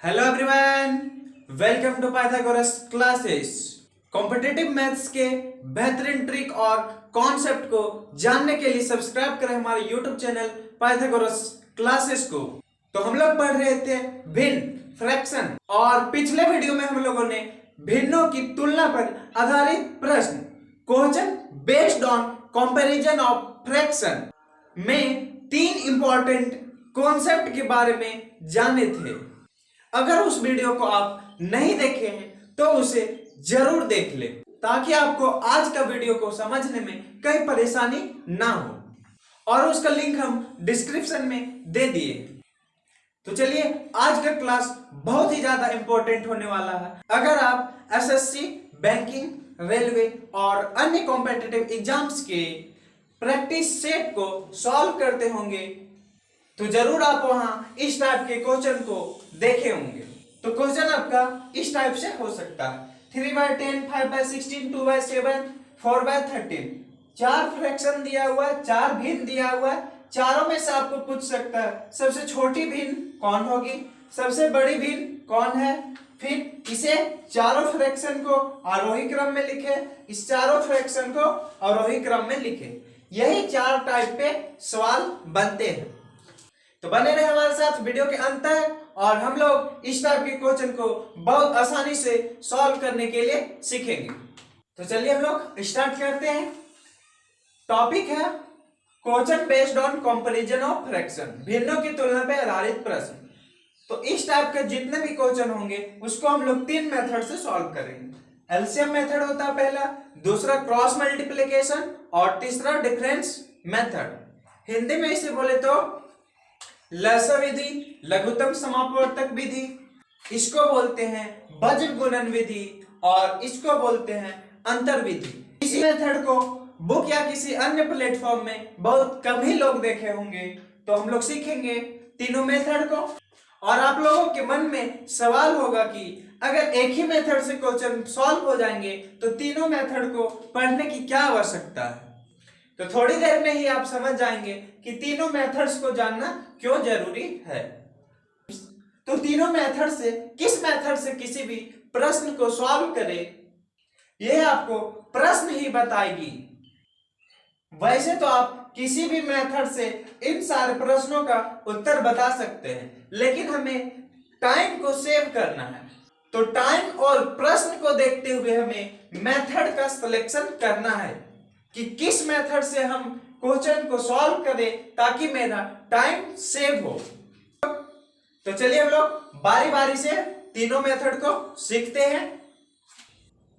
Hello everyone, welcome to Pythagoras classes. Competitive maths के बेहतरीन trick और कॉन्सेप्ट को जानने के लिए सब्सक्राइब करें हमारे यूट्यूब चैनल पाइथागोरस क्लासेस को। तो हम लोग पढ़ रहे थे भिन्न, फ्रैक्शन, और पिछले वीडियो में हम लोगों ने भिन्नों की तुलना पर आधारित प्रश्न question based on comparison of fraction में 3 इंपॉर्टेंट कॉन्सेप्ट के बारे में जाने थे। अगर उस वीडियो को आप नहीं देखे हैं तो उसे जरूर देख लें ताकि आपको आज का वीडियो को समझने में कोई परेशानी ना हो, और उसका लिंक हम डिस्क्रिप्शन में दे दिए। तो चलिए, आज का क्लास बहुत ही ज्यादा इंपॉर्टेंट होने वाला है। अगर आप एसएससी, बैंकिंग, रेलवे और अन्य कॉम्पिटिटिव एग्जाम्स के प्रैक्टिस सेट को सॉल्व करते होंगे तो जरूर आप वहां इस टाइप के क्वेश्चन को देखे होंगे। तो क्वेश्चन आपका इस टाइप से हो सकता है 3/10, 5/16, 2/7, 4/13। 4 फ्रैक्शन दिया हुआ है, 4 भिन्न दिया हुआ है। चारों में से आपको पूछ सकता है सबसे छोटी भिन्न कौन होगी, सबसे बड़ी भिन्न कौन है। फिर इसे चारों फ्रैक्शन को आरोही क्रम में लिखे, इस चारों फ्रैक्शन को आरोही क्रम में लिखे। यही 4 टाइप पे सवाल बनते हैं। तो बने रहे हमारे साथ वीडियो के अंत तक, और हम लोग इस टाइप के क्वेश्चन को बहुत आसानी से सॉल्व करने के लिए सीखेंगे। तो चलिए हम लोग स्टार्ट करते हैं। टॉपिक है question based on comparison of fraction, भिन्नों की तुलना पर आधारित प्रश्न। तो इस टाइप के जितने भी क्वेश्चन होंगे उसको हम लोग 3 मेथड से सॉल्व करेंगे। एलसीएम मेथड होता है पहला, दूसरा क्रॉस मल्टीप्लिकेशन, और तीसरा डिफरेंस मेथड। हिंदी में इसे बोले तो लसा विधि, लघुत्तम समापवर्तक विधि, इसको बोलते हैं वज्र गुणन विधि, और इसको बोलते हैं अंतर विधि। इसी मेथड को बुक या किसी अन्य प्लेटफॉर्म में बहुत कम ही लोग देखे होंगे। तो हम लोग सीखेंगे तीनों मेथड को, और आप लोगों के मन में सवाल होगा कि अगर एक ही मेथड से क्वेश्चन सॉल्व हो जाएंगे तो तीनों मेथड को पढ़ने की क्या आवश्यकता है। तो थोड़ी देर में ही आप समझ जाएंगे कि तीनों मेथड्स को जानना क्यों जरूरी है। तो तीनों मेथड से किस मेथड से किसी भी प्रश्न को सॉल्व करें, यह आपको प्रश्न ही बताएगी। वैसे तो आप किसी भी मेथड से इन सारे प्रश्नों का उत्तर बता सकते हैं, लेकिन हमें टाइम को सेव करना है। तो टाइम और प्रश्न को देखते हुए हमें मेथड का सिलेक्शन करना है कि किस मेथड से हम क्वेश्चन को सॉल्व करें ताकि मेरा टाइम सेव हो। तो चलिए हम लोग बारी बारी से तीनों मेथड को सीखते हैं।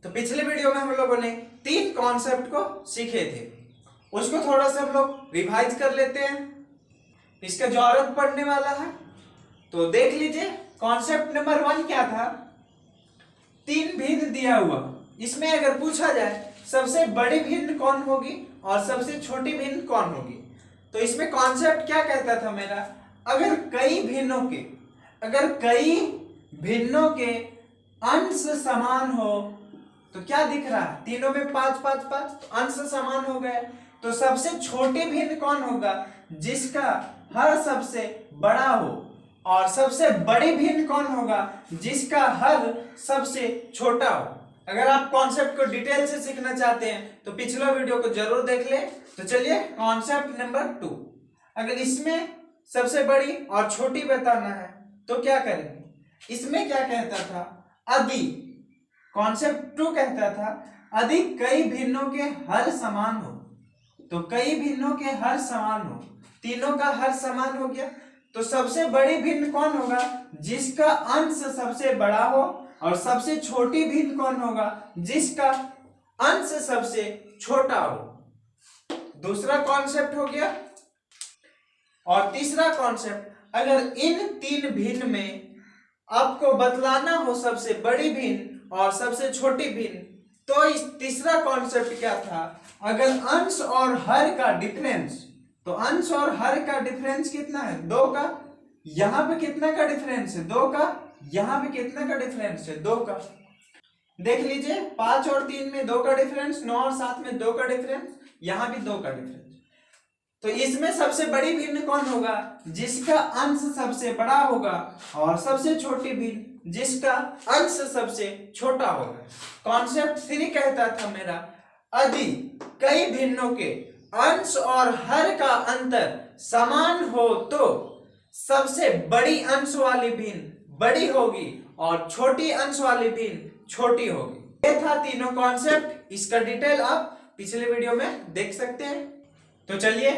तो पिछले वीडियो में हम लोगों ने 3 कॉन्सेप्ट को सीखे थे, उसको थोड़ा सा हम लोग रिवाइज कर लेते हैं। इसका जो औरत पढ़ने वाला है तो देख लीजिए। कॉन्सेप्ट नंबर 1 क्या था? 3 भिन्न दिया हुआ, इसमें अगर पूछा जाए सबसे बड़ी भिन्न कौन होगी और सबसे छोटी भिन्न कौन होगी, तो इसमें कॉन्सेप्ट क्या कहता था मेरा, अगर कई भिन्नों के अंश समान हो तो क्या दिख रहा है, तीनों में 5 5 5, तो अंश समान हो गए। तो सबसे छोटी भिन्न कौन होगा, जिसका हर सबसे बड़ा हो, और सबसे बड़ी भिन्न कौन होगा, जिसका हर सबसे छोटा हो। अगर आप कॉन्सेप्ट को डिटेल से सीखना चाहते हैं तो पिछला वीडियो को जरूर देख लें। तो चलिए कॉन्सेप्ट नंबर 2, अगर इसमें सबसे बड़ी और छोटी बताना है तो क्या करेंगे। इसमें क्या कहता था, यदि कॉन्सेप्ट 2 कहता था यदि कई भिन्नों के हर समान हो, तो कई भिन्नों के हर समान हो, तीनों का हर समान हो गया, तो सबसे बड़ी भिन्न कौन होगा, जिसका अंश सबसे बड़ा हो, और सबसे छोटी भिन्न कौन होगा, जिसका अंश सबसे छोटा हो। दूसरा कॉन्सेप्ट हो गया। और तीसरा कॉन्सेप्ट, अगर इन 3 भिन्न में आपको बतलाना हो सबसे बड़ी भिन्न और सबसे छोटी भिन्न, तो इस तीसरा कॉन्सेप्ट क्या था, अगर अंश और हर का डिफरेंस, तो अंश और हर का डिफरेंस कितना है, 2 का। यहां पे कितना का डिफरेंस है, 2 का। यहां पे कितना का डिफरेंस है, 2 का। देख लीजिए 5 और 3 में 2 का डिफरेंस, 9 और 7 में 2 का डिफरेंस, यहां भी 2 का डिफरेंस। तो इसमें सबसे बड़ी भिन्न कौन होगा? जिसका अंश सबसे बड़ा होगा, और सबसे छोटी भिन्न जिसका अंश सबसे छोटा होगा। कॉन्सेप्ट 3 कहता था मेरा, यदि कई भिन्नों के अंश और हर का अंतर समान हो तो सबसे बड़ी अंश वाली भिन्न बड़ी होगी और छोटी अंश वाली भिन्न छोटी होगी। ये था तीनों कॉन्सेप्ट। इसका डिटेल आप पिछले वीडियो में देख सकते हैं। तो चलिए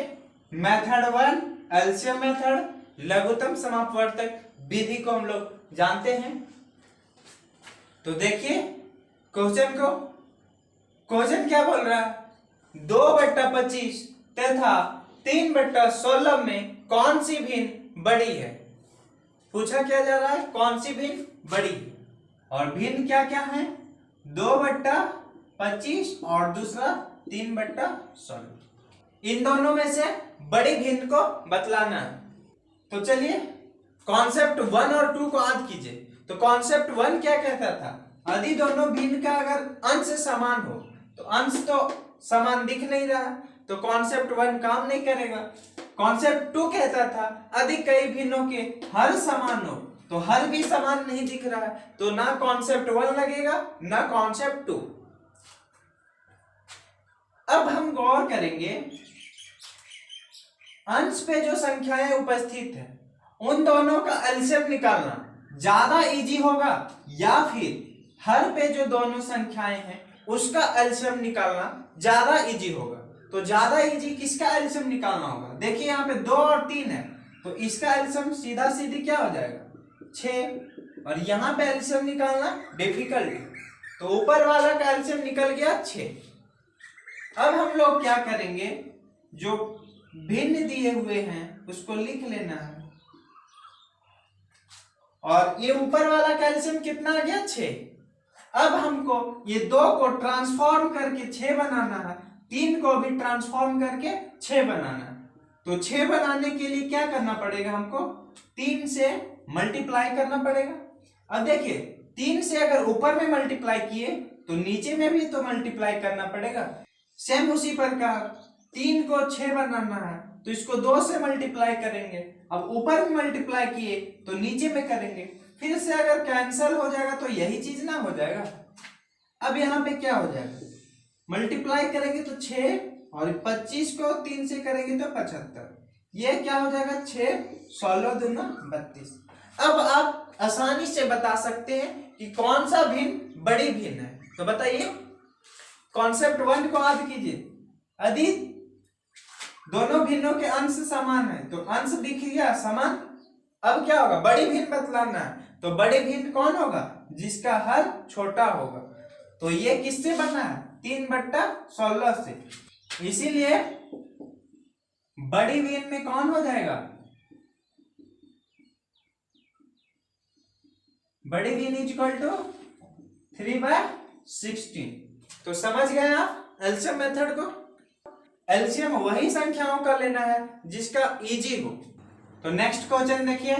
मेथड 1 एलसीएम मेथड, लघुत्तम समापवर्तक विधि को हम लोग जानते हैं। तो देखिए क्वेश्चन क्या बोल रहा है? 2/25 तथा 3/16 में कौन सी भिन्न बड़ी है? पूछा क्या जा रहा है? कौन सी भिन्न बड़ी है? और भिन्न क्या क्या है? 2/25 और दूसरा 3/16। इन दोनों में से बड़ी भिन्न को बतलाना है। तो चलिए कॉन्सेप्ट 1 और 2 को याद कीजिए। तो कॉन्सेप्ट 1 क्या कहता था? यदि दोनों भिन्न का अगर अंश समान हो, तो अंश तो समान दिख नहीं रहा, तो कॉन्सेप्ट 1 काम नहीं करेगा। कॉन्सेप्ट 2 कहता था यदि कई भिन्नों के हर समान हो, तो हर भी समान नहीं दिख रहा है, तो ना कॉन्सेप्ट 1 लगेगा ना कॉन्सेप्ट 2। अब हम गौर करेंगे, अंश पे जो संख्याएं उपस्थित है उन दोनों का एलसीएम निकालना ज्यादा इजी होगा, या फिर हर पे जो दोनों संख्याएं हैं उसका एलसीएम निकालना ज्यादा इजी होगा? तो ज्यादा इजी किसका एलसीएम निकालना होगा? देखिए यहाँ पे 2 और 3 है, तो इसका एलसीएम सीधा सीधी क्या हो जाएगा? 6। और यहाँ पे एलसीएम निकालना डिफिकल्ट है, तो ऊपर वाला का एलसीएम निकल गया 6। अब हम लोग क्या करेंगे, जो भिन्न दिए हुए हैं उसको लिख लेना है, और ये ऊपर वाला का एलसीएम कितना आ गया? 6। अब हमको ये 2 को ट्रांसफॉर्म करके 6 बनाना है, 3 को भी ट्रांसफॉर्म करके 6 बनाना है। तो 6 बनाने के लिए क्या करना पड़ेगा? हमको 3 से मल्टीप्लाई करना पड़ेगा। अब देखिए 3 से अगर ऊपर में मल्टीप्लाई किए तो नीचे में भी तो मल्टीप्लाई करना पड़ेगा। सेम उसी प्रकार 3 को 6 बनाना है तो इसको 2 से मल्टीप्लाई करेंगे। अब ऊपर में मल्टीप्लाई किए तो नीचे में करेंगे, फिर से अगर कैंसिल हो जाएगा तो यही चीज ना हो जाएगा। अब यहाँ पे क्या हो जाएगा? मल्टीप्लाई करेंगे तो 6 और 25 को 3 से करेंगे तो 75। ये क्या हो जाएगा? 6 16 दूना 32। अब आप आसानी से बता सकते हैं कि कौन सा भिन्न बड़ी भिन्न है। तो बताइए, कॉन्सेप्ट 1 को याद कीजिए। यदि दोनों भिन्नों के अंश समान है तो अंश दिख गया समान। अब क्या होगा? बड़ी भिन्न बतलाना है, तो बड़ी भिन्न कौन होगा? जिसका हर छोटा होगा। तो ये किससे बना है? 3/16 से। इसीलिए बड़ी भिन्न में कौन हो जाएगा? बड़ी भिन्न इक्वल टू 3/16। तो समझ गए आप एलसीएम मेथड को? एलसीएम वही संख्याओं का लेना है जिसका इजी हो। तो नेक्स्ट क्वेश्चन देखिए,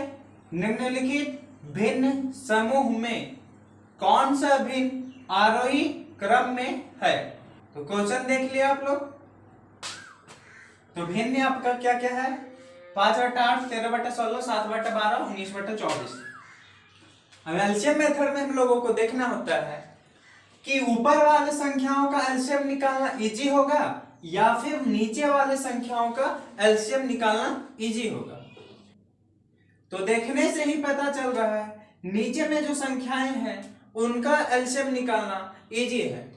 निम्नलिखित भिन्न समूह में कौन सा भिन्न आरोही क्रम में है? तो क्वेश्चन देख लिया आप लोग। तो भिन्न आपका क्या क्या है? 5/8, 13/16, 7/12, 19/24। अब एलसीएम मेथड में हम लोगों को देखना होता है कि ऊपर वाले संख्याओं का एलसीएम निकालना इजी होगा या फिर नीचे वाले संख्याओं का एलसीएम निकालना इजी होगा। तो देखने से ही पता चल रहा है नीचे में जो संख्याएं हैं उनका एलसीएम निकालना इजी है।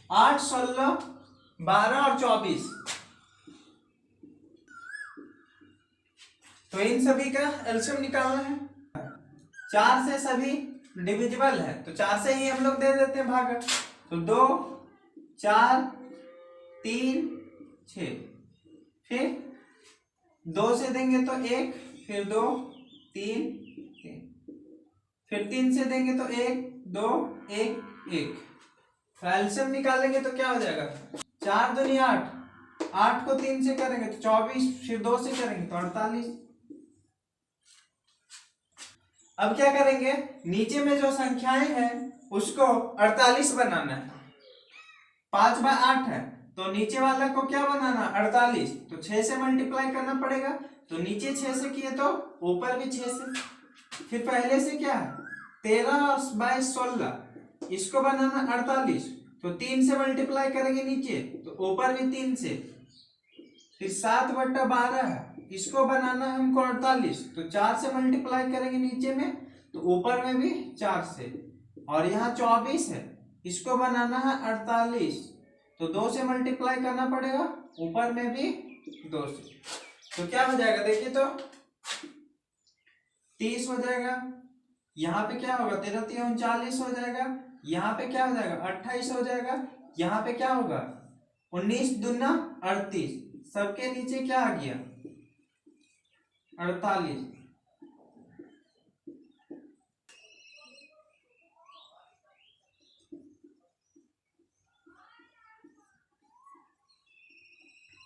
8, 16, 12 और 24, तो इन सभी का एलसीएम निकालना है। 4 से सभी डिविजिबल है तो 4 से ही हम लोग दे देते हैं भाग। तो 2, 4, 3, 6, फिर 2 से देंगे तो 1, फिर 2, 3, 3, फिर 3 से देंगे तो 1, 2, 1, 1। तो एलसीएम निकालेंगे तो क्या हो जाएगा? 4 दूनी 8, 8 को 3 से करेंगे तो 24, फिर 2 से करेंगे तो 48। अब क्या करेंगे? नीचे में जो संख्याएं हैं उसको 48 बनाना है। 5/8 है तो नीचे वाला को क्या बनाना 48, तो 6 से मल्टीप्लाई करना पड़ेगा। तो नीचे 6 से किए तो ऊपर भी 6 से। फिर पहले से क्या है 13 बाई 16, इसको बनाना 48, तो 3 से मल्टीप्लाई करेंगे नीचे तो ऊपर भी 3 से। फिर 7/12 है, इसको बनाना है हमको 48, तो 4 से मल्टीप्लाई करेंगे नीचे में तो ऊपर में भी 4 से। और यहाँ 24 है, इसको बनाना है 48, तो 2 से मल्टीप्लाई करना पड़ेगा ऊपर में भी 2 से। तो क्या हो जाएगा देखिए तो 30 हो जाएगा। यहाँ पे क्या होगा 13 39 हो जाएगा। यहाँ पे क्या हो जाएगा 28 हो जाएगा। यहाँ पे क्या होगा 19 दूना 38, सबके नीचे क्या आ गया 48।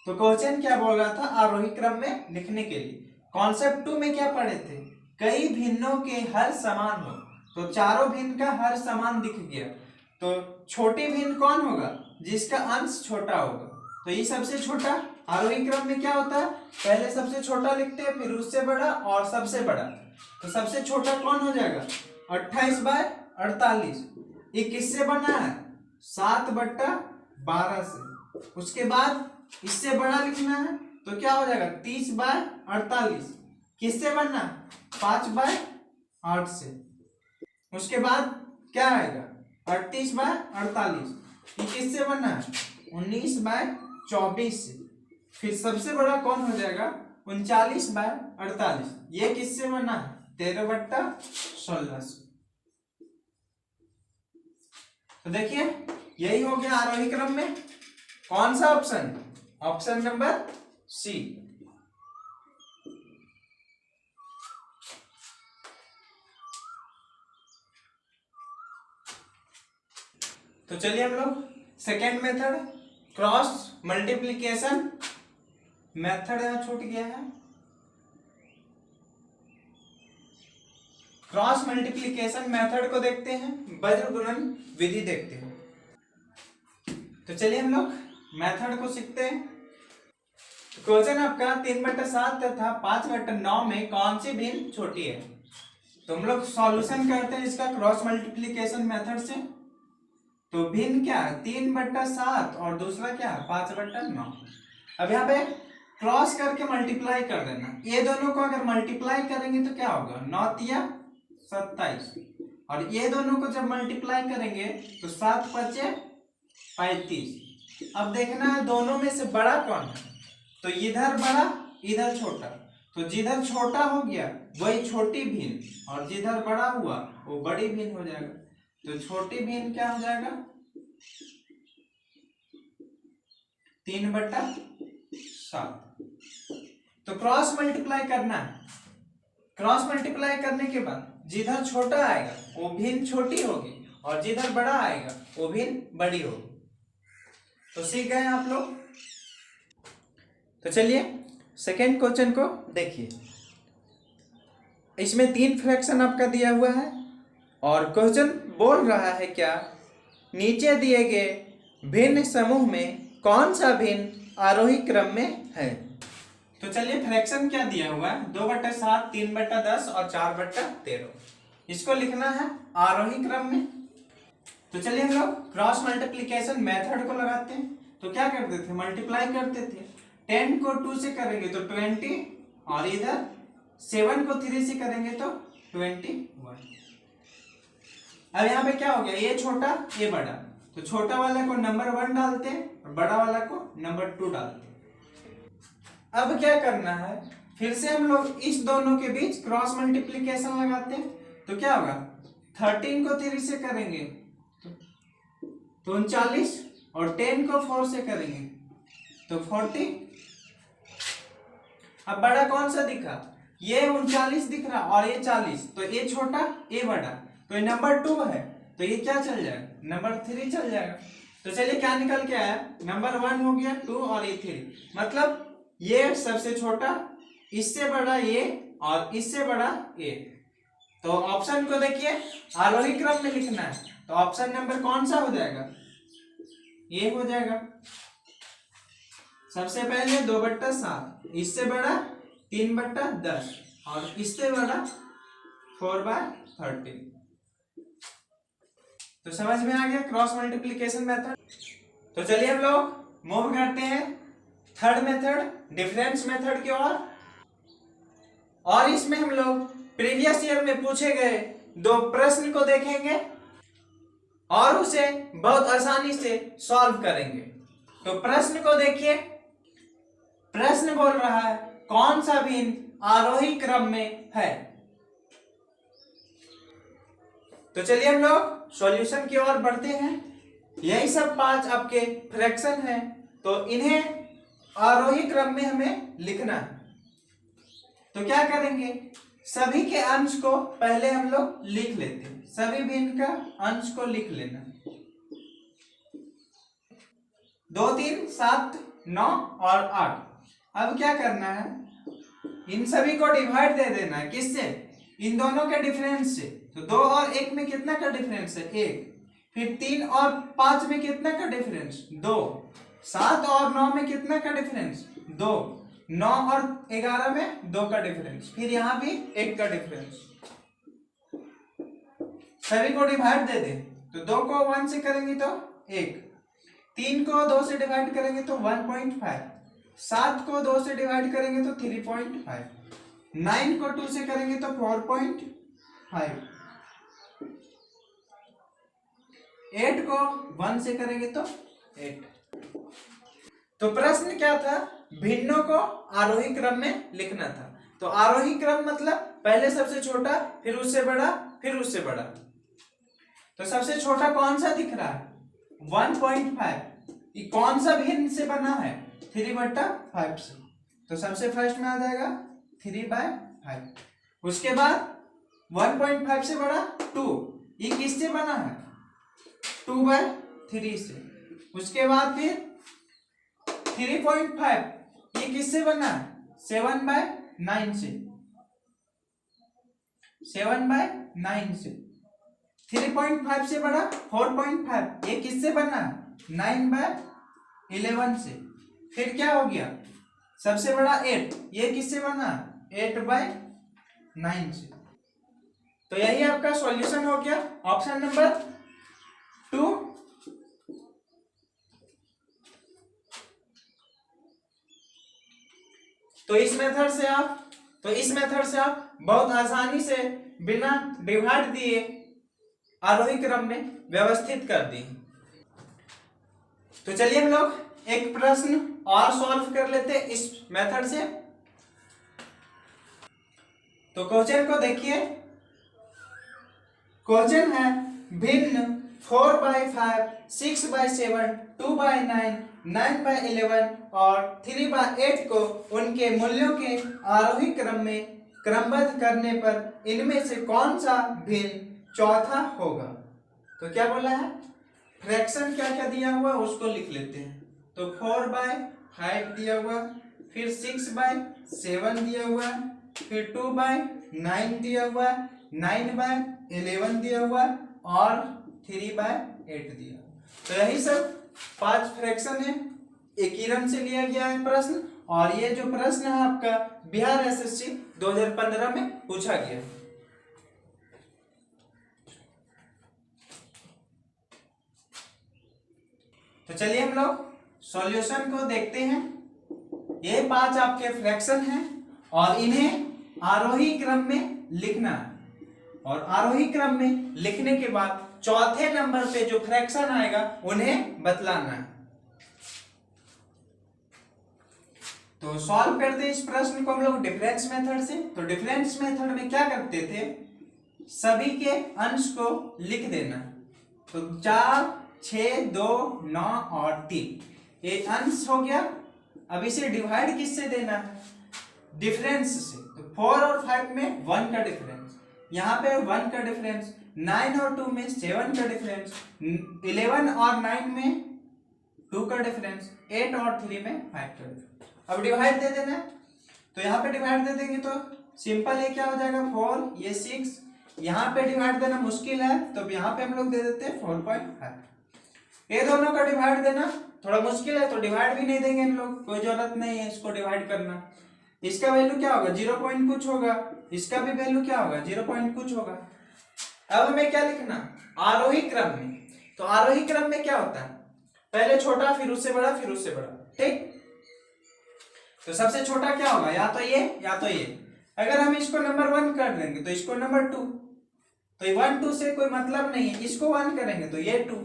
तो क्वेश्चन क्या बोल रहा था आरोही क्रम में लिखने के लिए। कॉन्सेप्ट 2 में क्या पढ़े थे कई भिन्नों के हर समान हो, तो चारों भिन्न का हर समान दिख गया। तो छोटी भिन्न कौन होगा जिसका अंश छोटा होगा, तो ये सबसे छोटा। आरोही क्रम में क्या होता है पहले सबसे छोटा लिखते हैं फिर उससे बड़ा और सबसे बड़ा। तो सबसे छोटा कौन हो जाएगा 28/48, ये किससे बना है 7/12 से। उसके बाद इससे बड़ा लिखना है तो क्या हो जाएगा 30/48, किससे बनना 5/8 से। उसके बाद क्या आएगा 38/48, ये किससे बनना है 19/24 से। फिर सबसे बड़ा कौन हो जाएगा 39/48, ये किससे बना है 13/16 से। तो देखिए यही हो गया आरोही क्रम में कौन सा ऑप्शन, ऑप्शन नंबर सी। तो चलिए हम लोग second method cross multiplication method यहां छूट गया है। क्रॉस मल्टीप्लिकेशन मेथड को देखते हैं, वज्र गुणन विधि देखते हैं। तो चलिए हम लोग मेथड को सीखते हैं। तो क्वेश्चन आपका 3/7 तथा 5/9 में कौन सी भिन्न छोटी है। तो हम लोग सॉल्यूशन करते हैं इसका क्रॉस मल्टीप्लिकेशन मेथड से। तो भिन्न क्या है 3/7 और दूसरा क्या है 5/9। अब यहाँ पे क्रॉस करके मल्टीप्लाई कर देना, ये दोनों को अगर मल्टीप्लाई करेंगे तो क्या होगा 9 × 27, और ये दोनों को जब मल्टीप्लाई करेंगे तो 7×5 = 35। अब देखना है दोनों में से बड़ा कौन है, तो इधर बड़ा इधर छोटा। तो जिधर छोटा हो गया वही छोटी भिन्न, और जिधर बड़ा हुआ वो बड़ी भिन्न हो जाएगा। तो छोटी भिन्न क्या हो जाएगा 3/7। तो क्रॉस मल्टीप्लाई करना है, क्रॉस मल्टीप्लाई करने के बाद जिधर छोटा आएगा वो भिन्न छोटी होगी और जिधर बड़ा आएगा वो भिन्न बड़ी होगी। तो सीख गए आप लोग। तो चलिए सेकेंड क्वेश्चन को देखिए। इसमें 3 फ्रैक्शन आपका दिया हुआ है और क्वेश्चन बोल रहा है क्या नीचे दिए गए भिन्न समूह में कौन सा भिन्न आरोही क्रम में है। तो चलिए फ्रैक्शन क्या दिया हुआ है 2/7, 3/10 और 4/13, इसको लिखना है आरोही क्रम में। तो चलिए हम लोग क्रॉस मल्टीप्लिकेशन मेथड को लगाते हैं। तो क्या करते थे मल्टीप्लाई करते थे, 10 को 2 से करेंगे तो 20, और इधर 7 को 3 से करेंगे तो 21। अब यहाँ पे क्या हो गया ये छोटा ये बड़ा, तो छोटा वाला को नंबर 1 डालते हैं और बड़ा वाला को नंबर 2 डालते हैं। अब क्या करना है फिर से हम लोग इस दोनों के बीच क्रॉस मल्टीप्लिकेशन लगाते हैं। तो क्या होगा 13 को 3 से करेंगे तो 39, और 10 को 4 से करेंगे तो 40। अब बड़ा कौन सा दिखा ये 39 दिख रहा और ये 40, तो ये छोटा ये बड़ा, तो ये नंबर 2 है, तो ये क्या चल जाएगा नंबर 3 चल जाएगा। तो चलिए क्या निकल के आया नंबर 1 हो गया 2 और ये 3, मतलब ये सबसे छोटा, इससे बड़ा ये और इससे बड़ा ये। तो ऑप्शन को देखिए आरोही क्रम में लिखना है, तो ऑप्शन नंबर कौन सा हो जाएगा ये हो जाएगा। सबसे पहले 2/7, इससे बड़ा 3/10 और इससे बड़ा 4/13। तो समझ में आ गया क्रॉस मल्टीप्लीकेशन मेथड। तो चलिए हम लोग मूव करते हैं थर्ड मेथड, डिफरेंस मेथड की ओर। और इसमें हम लोग प्रीवियस ईयर में पूछे गए 2 प्रश्न को देखेंगे और उसे बहुत आसानी से सॉल्व करेंगे। तो प्रश्न को देखिए। प्रश्न बोल रहा है कौन सा भिन्न आरोही क्रम में है। तो चलिए हम लोग सॉल्यूशन की ओर बढ़ते हैं। यही सब 5 आपके फ्रैक्शन हैं, तो इन्हें आरोही क्रम में हमें लिखना है। तो क्या करेंगे, सभी के अंश को पहले हम लोग लिख लेते हैं। सभी भिन्न का अंश को लिख लेना। 2, 3, 7, 9 और 8। अब क्या करना है, इन सभी को डिवाइड दे देना है। किससे, इन दोनों के डिफरेंस से। तो 2 और 1 में कितना का डिफरेंस है, 1। फिर 3 और 5 में कितना का डिफरेंस, 2। 7 और 9 में कितना का डिफरेंस, 2। 9 और 11 में 2 का डिफरेंस। फिर यहाँ भी 1 का डिफरेंस। सभी को डिवाइड दे दे। तो 2 को 1 से करेंगे तो 1, 3 को 2 से डिवाइड करेंगे तो 1.5, 7 को 2 से डिवाइड करेंगे तो 3.5, 9 को 2 से करेंगे तो 4.5, 8 को 1 से करेंगे तो 8। तो प्रश्न क्या था, भिन्नों को आरोही क्रम में लिखना था। तो आरोही क्रम मतलब पहले सबसे छोटा, फिर उससे बड़ा, फिर उससे बड़ा। तो सबसे छोटा कौन सा दिख रहा है, 1.5। ये कौन सा भिन्न से बना है, 3/5 से। तो सबसे फर्स्ट में आ जाएगा 3/5। उसके बाद 1.5 से बड़ा 2, ये किससे बना है, 2/3 से। उसके बाद फिर 3.5, ये किससे बना है, 7/9 से। 7/9 से। 3.5 से बड़ा 4.5, ये किससे बना है, 9/11 से। फिर क्या हो गया, सबसे बड़ा 8, ये किससे बना, 8/9 से। तो यही आपका सॉल्यूशन हो गया, ऑप्शन नंबर 2। तो इस मेथड से आप बहुत आसानी से बिना डिवाइड दिए आरोही क्रम में व्यवस्थित कर दिए। तो चलिए हम लोग एक प्रश्न और सॉल्व कर लेते हैं इस मेथड से। तो क्वेश्चन को देखिए। क्वेश्चन है भिन्न 4/5, 6/7, 2/9, 9/11 और 3/8 को उनके मूल्यों के आरोही क्रम में क्रमबद्ध करने पर इनमें से कौन सा भिन्न चौथा होगा। तो क्या बोला है, फ्रैक्शन क्या क्या दिया हुआ उसको लिख लेते हैं। तो 4/5 दिया हुआ, फिर 6/7 दिया हुआ, फिर 2/9 दिया हुआ, 9/11 दिया हुआ और 3/8 दिया। तो यही सब 5 फ्रैक्शन है, एक ही रन से लिया गया है प्रश्न। और ये जो प्रश्न है आपका बिहार एसएससी 2015 में पूछा गया। तो चलिए हम लोग सॉल्यूशन को देखते हैं। ये 5 आपके फ्रैक्शन हैं और इन्हें आरोही क्रम में लिखना है। और आरोही क्रम में लिखने के बाद चौथे नंबर पे जो फ्रैक्शन आएगा उन्हें बतलाना है। तो सॉल्व करते हैं इस प्रश्न को हम लोग डिफरेंस मेथड से। तो डिफरेंस मेथड में क्या करते थे, सभी के अंश को लिख देना। तो 4, 6, 2, 9 और 3 ये अंश हो गया। अब इसे डिवाइड किससे देना है, डिफरेंस से। तो 4 और 5 में 1 का डिफरेंस, यहाँ पे 1 का डिफरेंस, 9 और 2 में 7 का डिफरेंस, 11 और 9 में 2 का डिफरेंस, 8 और 3 में 5 का डिफरेंस। अब डिवाइड दे देना। तो यहाँ पे डिवाइड दे देंगे तो सिंपल है, क्या हो जाएगा 4, ये 6। यहाँ पे डिवाइड देना मुश्किल है तो यहाँ पे हम लोग दे देते हैं 4.5। ये दोनों का डिवाइड देना थोड़ा मुश्किल है तो डिवाइड भी नहीं देंगे हम लोग, कोई जरूरत नहीं है इसको डिवाइड करना। इसका वैल्यू क्या होगा 0 पॉइंट कुछ होगा, इसका भी वैल्यू क्या होगा 0 पॉइंट कुछ होगा। अब हमें क्या लिखना, आरोही क्रम में। तो आरोही क्रम में क्या होता है, पहले छोटा फिर उससे बड़ा फिर उससे बड़ा, ठीक। तो सबसे छोटा क्या होगा, या तो ये या तो ये। अगर हम इसको नंबर 1 कर देंगे तो इसको नंबर 2, तो ये 1 2 से कोई मतलब नहीं है, इसको 1 करेंगे तो ये 2।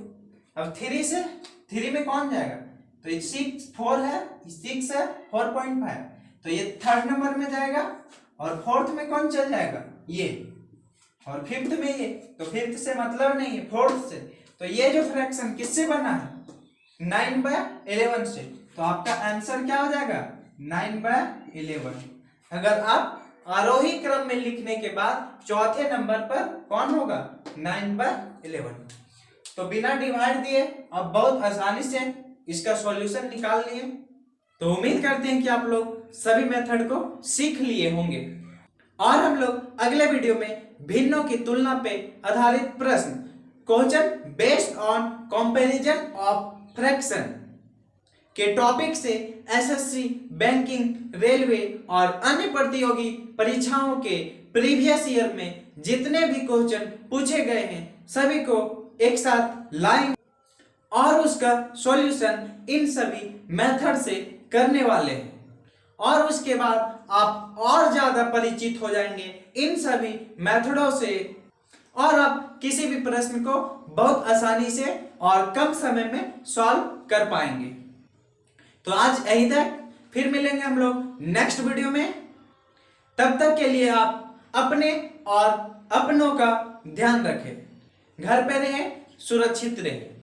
अब 3 से 3 में कौन जाएगा, तो ये 6 4 है, 6 है 4.5, तो ये थर्ड नंबर में जाएगा। और फोर्थ में कौन चल जाएगा, ये। और फिफ्थ में ये, तो फिफ्थ से मतलब नहीं है, फोर्थ से। तो ये जो फ्रैक्शन किससे बना है, 9/11 से। तो आपका आंसर क्या हो जाएगा 9/11। अगर आप आरोही क्रम में लिखने के बाद चौथे नंबर पर कौन होगा 9/11। तो बिना डिवाइड दिए अब बहुत आसानी से इसका सॉल्यूशन निकाल लिए। तो उम्मीद करते हैं कि आप लोग सभी मेथड को सीख लिए होंगे, और हम लोग अगले वीडियो में भिन्नों की तुलना पे आधारित प्रश्न, question based on comparison of fraction के टॉपिक से एसएससी, बैंकिंग, रेलवे और अन्य प्रतियोगी परीक्षाओं के प्रीवियस ईयर में जितने भी क्वेश्चन पूछे गए हैं सभी को एक साथ लाएंगे और उसका सॉल्यूशन इन सभी मेथड से करने वाले हैं। और उसके बाद आप और ज्यादा परिचित हो जाएंगे इन सभी मेथडों से, और आप किसी भी प्रश्न को बहुत आसानी से और कम समय में सॉल्व कर पाएंगे। तो आज यहीं तक, फिर मिलेंगे हम लोग नेक्स्ट वीडियो में। तब तक के लिए आप अपने और अपनों का ध्यान रखें, घर पे रहें, सुरक्षित रहें।